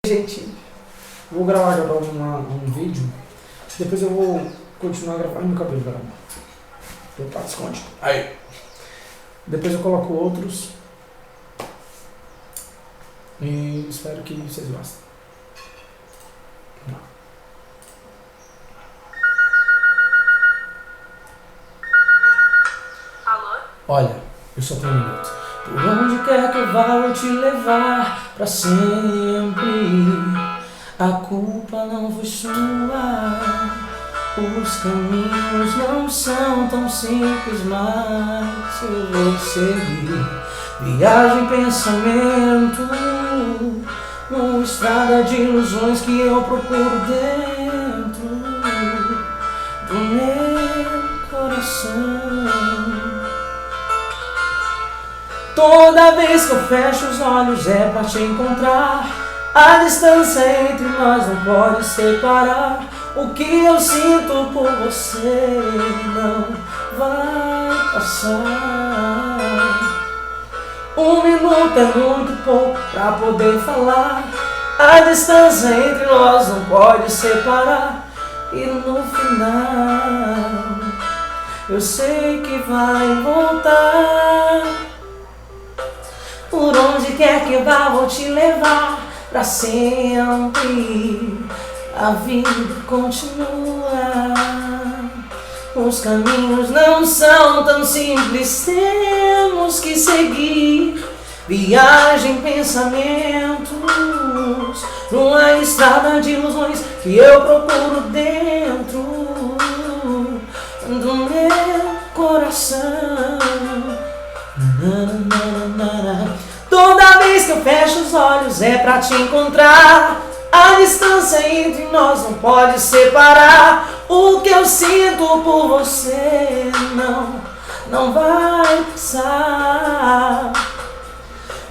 Gente, vou gravar agora um vídeo, depois eu vou continuar gravando meu cabelo, galera. Eu tá, esconde. Aí. Depois eu coloco outros. E espero que vocês gostem. Alô? Olha, eu só tenho um minuto. Por onde quer que eu vá, eu te levar pra sempre. A culpa não foi sua. Os caminhos não são tão simples, mas eu vou seguir. Viagem, pensamento, numa estrada de ilusões que eu procuro dentro do meu coração. Toda vez que eu fecho os olhos é pra te encontrar. A distância entre nós não pode separar. O que eu sinto por você não vai passar. Um minuto é muito pouco pra poder falar. A distância entre nós não pode separar. E no final eu sei que vai voltar. Por onde quer que vá, vou te levar pra sempre. A vida continua. Os caminhos não são tão simples, temos que seguir. Viagem, pensamentos, numa estrada de ilusões que eu procuro dentro do meu coração. Toda vez que eu fecho os olhos é pra te encontrar. A distância entre nós não pode separar. O que eu sinto por você não vai passar.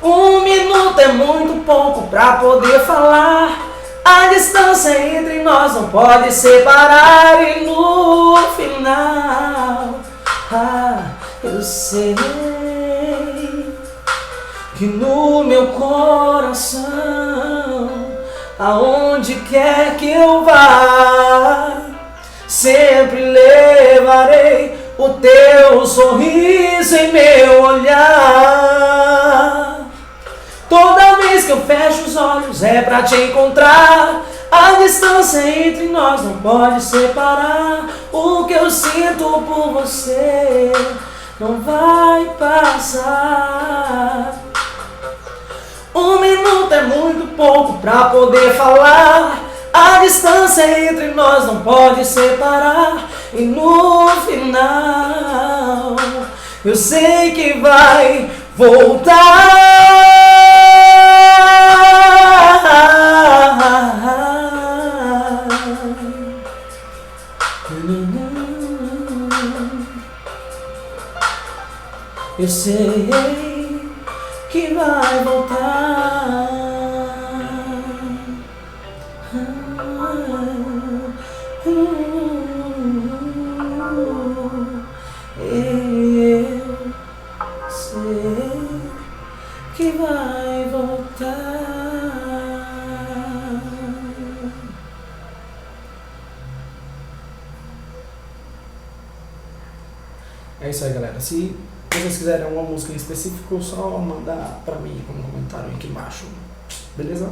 Um minuto é muito pouco pra poder falar. A distância entre nós não pode separar. E no final eu sei que no meu coração, aonde quer que eu vá, sempre levarei o teu sorriso em meu olhar. Toda vez que eu fecho os olhos é pra te encontrar. A distância entre nós não pode separar. O que eu sinto por você não vai passar. Um minuto é muito pouco pra poder falar. A distância entre nós não pode separar. E no final eu sei que vai voltar. Eu sei que vai voltar. Eu sei que vai voltar. É isso aí, galera. Se vocês quiserem uma música em específico, só mandar pra mim como comentário aqui embaixo. Beleza?